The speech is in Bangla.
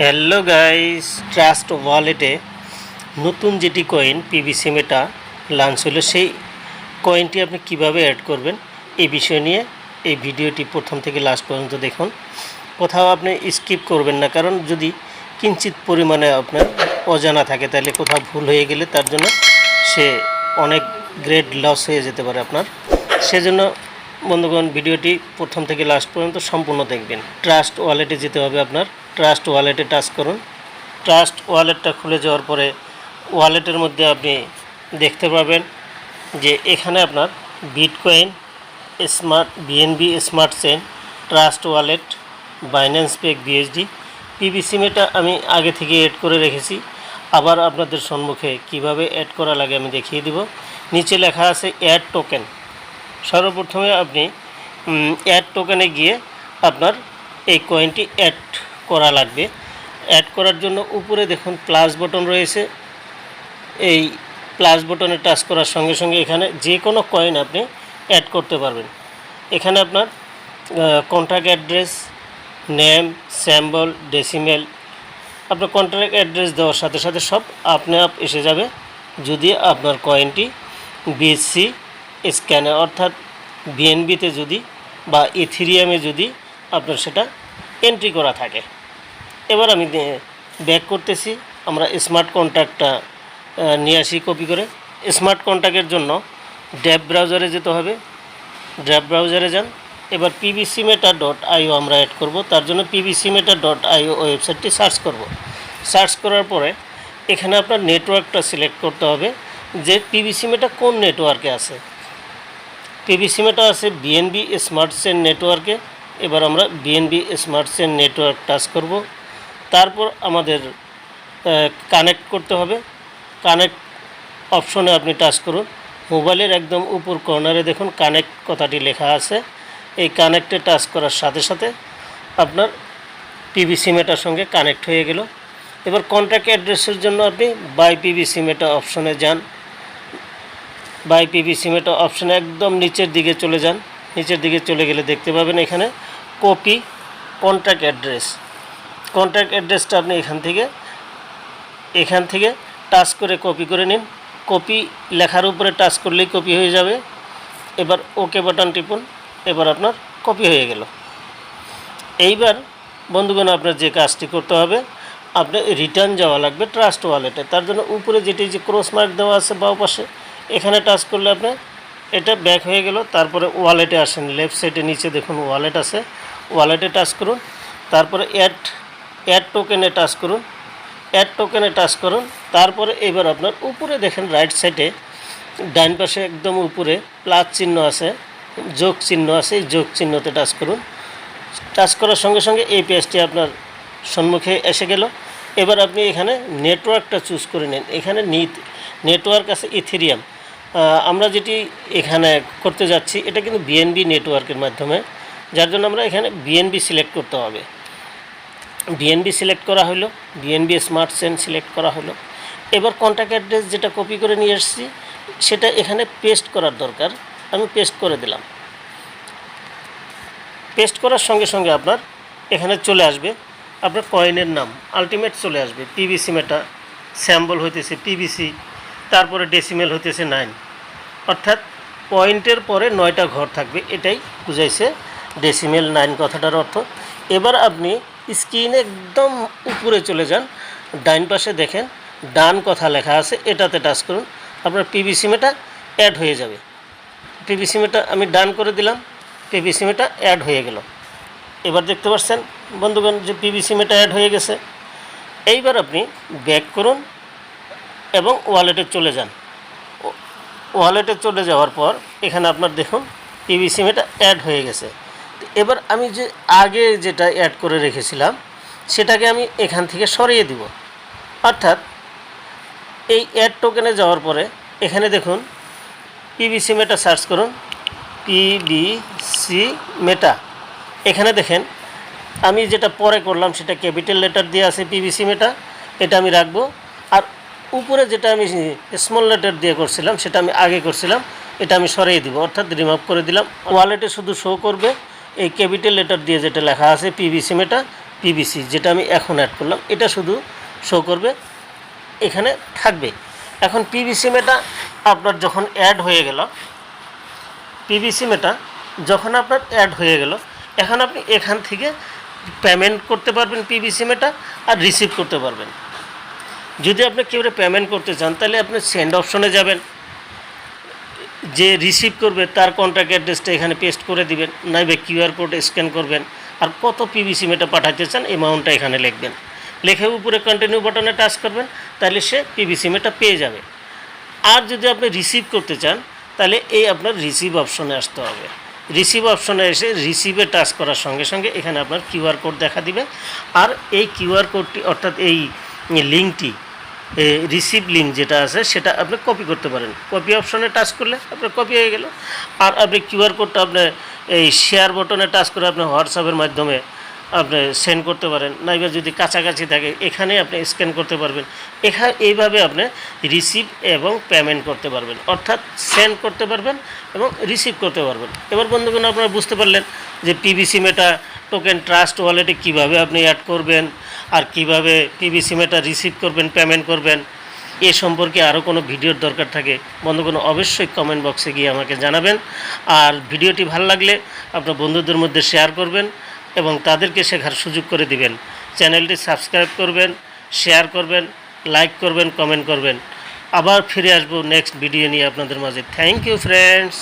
হ্যালো গাইস, ট্রাস্ট ওয়ালেটে নতুন যেটি কয়েন পিভিসিমেটা লঞ্চ হলো, সেই কয়েনটি আপনি কিভাবে অ্যাড করবেন এই বিষয় নিয়ে এই ভিডিওটি প্রথম থেকে লাস্ট পর্যন্ত দেখুন। কোথাও আপনি স্কিপ করবেন না, কারণ যদি কিঞ্চিত পরিমাণে আপনার অজানা থাকে তাহলে কোথাও ভুল হয়ে গেলে তার জন্য সে অনেক গ্রেড লস হয়ে যেতে পারে আপনার। সেজন্য বন্ধুগণ, ভিডিওটি প্রথম থেকে লাস্ট পর্যন্ত সম্পূর্ণ দেখবেন। ট্রাস্ট ওয়ালেটে যেতে হবে আপনার। ট্রাস্ট ওয়ালেটে টাচ করুন। ট্রাস্ট ওয়ালেটটা খুলে যাওয়ার পরে ওয়ালেটের মধ্যে আপনি দেখতে পাবেন যে এখানে আপনার bitcoin, smart BNB smart chain, trust wallet, Binance pay BSD, পিভিসিমেটা আমি আগে থেকে অ্যাড করে রেখেছি। আবার আপনাদের সম্মুখে কিভাবে অ্যাড করা লাগে আমি দেখিয়ে দিব। নিচে লেখা আছে অ্যাড টোকেন। সর্বপ্রথমে আপনি অ্যাড টোকেনে গিয়ে আপনার এই কয়েনটি অ্যাড করা লাগবে। অ্যাড করার জন্য উপরে দেখুন প্লাস বাটন রয়েছে। এই প্লাস বাটনে টাচ করার সঙ্গে সঙ্গে এখানে যে কোনো কয়েন আপনি অ্যাড করতে পারবেন। এখানে আপনার contact address, name, symbol, decimal, আপনার কন্ট্যাক্ট অ্যাড্রেস দেওয়ার সাথে সাথে সব আপনি আপ এসে যাবে। যদি আপনার কয়েনটি বিএসসি স্ক্যানে অর্থাৎ বিএনবিতে যদি বা ইথেরিয়ামে যদি আপনার সেটা এন্ট্রি করা থাকে। এবার আমি ব্যাক করতেছি। আমরা স্মার্ট কন্ট্যাক্টটা নিয়ে আসি কপি করে। স্মার্ট কন্ট্যাক্টের জন্য ড্যাব ব্রাউজারে যেতে হবে। ড্যাব ব্রাউজারে যান। এবার pvcmeta.io আমরা অ্যাড করব। তার জন্য pvcmeta.io ওয়েবসাইটটি সার্চ করব। সার্চ করার পরে এখানে আপনার নেটওয়ার্কটা সিলেক্ট করতে হবে যে pvcmeta কোন নেটওয়ার্কে আছে। pvcmeta আছে বিএনবি স্মার্ট চেইন নেটওয়ার্কে। এবার আমরা BNB smart chain network touch করব। তারপর আমাদের কানেক্ট করতে হবে। কানেক্ট অপশনে আপনি টাচ করুন। মোবাইলের একদম উপর কর্নারে দেখুন কানেক্ট কথাটি লেখা আছে। এই কানেক্টে টাচ করার সাথে সাথে আপনার পিভিসিমেটার সঙ্গে কানেক্ট হয়ে গেল। এবার কন্ট্যাক্ট অ্যাড্রেসের জন্য আপনি বাই পিভিসিমেটা অপশনে যান। বাই পিভিসিমেটা অপশনে একদম নিচের দিকে চলে যান। নিচের দিকে চলে গেলে দেখতে পাবেন এখানে কপি কন্ট্যাক্ট অ্যাড্রেস। কন্ট্যাক্ট অ্যাড্রেসটা আপনি এখান থেকে টাচ করে কপি করে নিন। কপি লেখার উপরে টাচ করলেই কপি হয়ে যাবে। এবার ওকে বাটন টিপুন। এবার আপনার কপি হয়ে গেল। এইবার বন্ধুগণ, আপনার যে কাজটি করতে হবে, আপনি রিটার্ন যাওয়া লাগবে ট্রাস্ট ওয়ালেটে। তার জন্য উপরে যেটি যে ক্রস মার্ক দেওয়া আছে বাম পাশে, এখানে টাচ করলে আপনার এটা ব্যাক হয়ে গেল। তারপরে ওয়ালেটে আসেন। লেফট সাইডে নিচে দেখুন ওয়ালেট আছে। ওয়ালেটে টাচ করুন। তারপরে অ্যাড টোকেনে টাচ করুন। অ্যাড টোকেনে টাচ করুন। তারপরে এবার আপনার উপরে দেখেন রাইট সাইডে ডান পাশে একদম উপরে প্লাস চিহ্ন আছে, যোগ চিহ্ন আছে। এই যোগ চিহ্নতে টাচ করুন। টাচ করার সঙ্গে সঙ্গে এই পেজটি আপনার সম্মুখে এসে গেল। এবার আপনি এখানে নেটওয়ার্কটা চুজ করে নিন। এখানে নেটওয়ার্ক আছে ইথেরিয়াম। আমরা যেটি এখানে করতে যাচ্ছি এটা কিন্তু বিএনবি নেটওয়ার্কের মাধ্যমে, যার জন্য আমরা এখানে বিএনবি সিলেক্ট করতে হবে। বিএনবি সিলেক্ট করা হলো, বিএনবি স্মার্ট চেইন সিলেক্ট করা হলো। এবার কন্ট্যাক্ট অ্যাড্রেস যেটা কপি করে নিয়ে এসেছি সেটা এখানে পেস্ট করার দরকার। আমি পেস্ট করে দিলাম। পেস্ট করার সঙ্গে সঙ্গে আপনার এখানে চলে আসবে আপনার কয়েনের নাম, আলটিমেট চলে আসবে। পিভিসিমেটা, স্যাম্বল হইতেছে পিভিসি, তারপরে ডেসিমেল হইতেছে 9, অর্থাৎ পয়েন্টের পরে 9টা ঘর থাকবে, এটাই বুঝাইছে ডেসিমেল 9 কথাটার অর্থ। এবার আপনি স্ক্রিনে একদম উপরে চলে যান। ডান পাশে দেখেন ডান কথা লেখা আছে, এটাতে টাচ করুন। আপনার পিভিসিমেটা অ্যাড হয়ে যাবে। পিভিসিমেটা আমি ডান করে দিলাম। পিভিসিমেটা অ্যাড হয়ে গেল। এবার দেখতে পাচ্ছেন বন্ধুগণ যে পিভিসিমেটা অ্যাড হয়ে গেছে। এইবার আপনি ব্যাক করুন এবং ওয়ালেটে চলে যান। ওয়ালেটে চলে যাওয়ার পর এখানে আপনার দেখুন পিভিসিমেটা অ্যাড হয়ে গেছে। এবার আমি যে আগে যেটা অ্যাড করে রেখেছিলাম সেটাকে আমি এখান থেকে সরিয়ে দিব। অর্থাৎ এই অ্যাড টোকেনে যাওয়ার পরে এখানে দেখুন পিভিসিমেটা সার্চ করুন। পিভিসিমেটা, এখানে দেখেন আমি যেটা পরে করলাম সেটা ক্যাপিটাল লেটার দিয়ে আছে পিভিসিমেটা, এটা আমি রাখবো। আর উপরে যেটা আমি স্মল লেটার দিয়ে করছিলাম সেটা আমি আগে করছিলাম, এটা আমি সরিয়ে দিব, অর্থাৎ রিমুভ করে দিলাম। ওয়ালেটে শুধু শো করবে এই ক্যাপিটাল লেটার দিয়ে যেটা লেখা আছে পিভিসিমেটা, পিভিসি যেটা আমি এখন অ্যাড করলাম এটা শুধু শো করবে, এখানে থাকবে। এখন পিভিসিমেটা আপনার যখন অ্যাড হয়ে গেল, পিভিসিমেটা যখন আপনার অ্যাড হয়ে গেল, এখন আপনি এখান থেকে পেমেন্ট করতে পারবেন পিভিসিমেটা আর রিসিভ করতে পারবেন। যদি আপনি কেউ পেমেন্ট করতে চান তাহলে আপনি সেন্ড অপশনে যাবেন, যে রিসিভ করবে তার কন্ট্যাক্ট অ্যাড্রেসটা এখানে পেস্ট করে দিবেন, নাইবে কিউআর কোড স্ক্যান করবেন, আর কত পিভিসিমেটা পাঠাতে চান অ্যামাউন্টটা এখানে লিখবেন, লিখে উপরে কন্টিনিউ বাটনে টাচ করবেন, তাহলে সে পিভিসিমেটা পেয়ে যাবে। আর যদি আপনি রিসিভ করতে চান তাহলে এই আপনার রিসিভ অপশনে আসতে হবে। রিসিভ অপশনে এসে রিসিভে টাচ করার সঙ্গে সঙ্গে এখানে আপনার কিউআর কোড দেখা দিবে, আর এই কিউআর কোডটি অর্থাৎ এই লিঙ্কটি রিসিভ লিঙ্ক যেটা আছে সেটা আপনি কপি করতে পারেন। কপি অপশনে টাচ করলে আপনার কপি হয়ে গেল। আর আপনি কিউআর কোডটা আপনি এই শেয়ার বাটনে টাচ করে আপনি হোয়াটসঅ্যাপের মাধ্যমে আপনি সেন্ড করতে পারেন, নাইবা যদি কাছাকাছি থাকে এখানে আপনি স্ক্যান করতে পারবেন। এইভাবে আপনি রিসিভ এবং পেমেন্ট করতে পারবেন, অর্থাৎ সেন্ড করতে পারবেন এবং রিসিভ করতে পারবেন। এবার বন্ধুগণ আপনারা বুঝতে পারলেন যে পিভিসিমেটা টোকেন ট্রাস্ট ওয়ালেটে কীভাবে আপনি অ্যাড করবেন আর কিভাবে পিভিসিমেটা রিসিভ করবেন, পেমেন্ট করবেন। এ সম্পর্কে আরও কোনো ভিডিওর দরকার থাকে বন্ধুগণ অবশ্যই কমেন্ট বক্সে গিয়ে আমাকে জানাবেন। আর ভিডিওটি ভালো লাগলে আপনার বন্ধুদের মধ্যে শেয়ার করবেন এবং তাদেরকে শেখার সুযোগ করে দিবেন। চ্যানেলটি সাবস্ক্রাইব করবেন, শেয়ার করবেন, লাইক করবেন, কমেন্ট করবেন। আবার ফিরে আসবো নেক্সট ভিডিও নিয়ে আপনাদের মাঝে। Thank you friends.